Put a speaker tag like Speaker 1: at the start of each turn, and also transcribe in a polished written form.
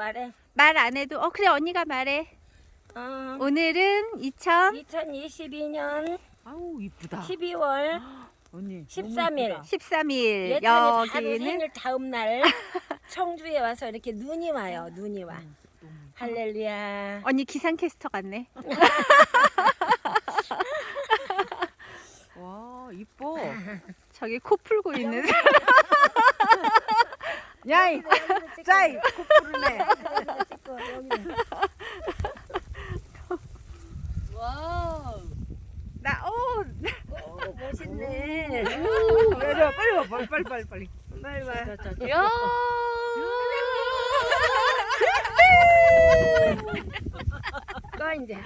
Speaker 1: 말해.
Speaker 2: 말 안 해도 그래 언니가 말해. 오늘은
Speaker 1: 2022년
Speaker 3: 아우 이쁘다.
Speaker 1: 12월
Speaker 3: 언니
Speaker 1: 13일.
Speaker 2: 13일
Speaker 1: 예찬이 바로
Speaker 2: 여기는
Speaker 1: 생일 다음 날 청주에 와서 이렇게 눈이 와요. 눈이 와. 할렐루야.
Speaker 2: 언니 기상캐스터 같네.
Speaker 3: 와 이뻐.
Speaker 2: 저기 코 풀고 있는 사람.
Speaker 3: 야이 짜이 코푸르네. 와우.
Speaker 1: 멋있네.
Speaker 3: 내려 빨리 와 빨리.
Speaker 1: 빨리 와.
Speaker 2: 야.
Speaker 1: 꺼 이제.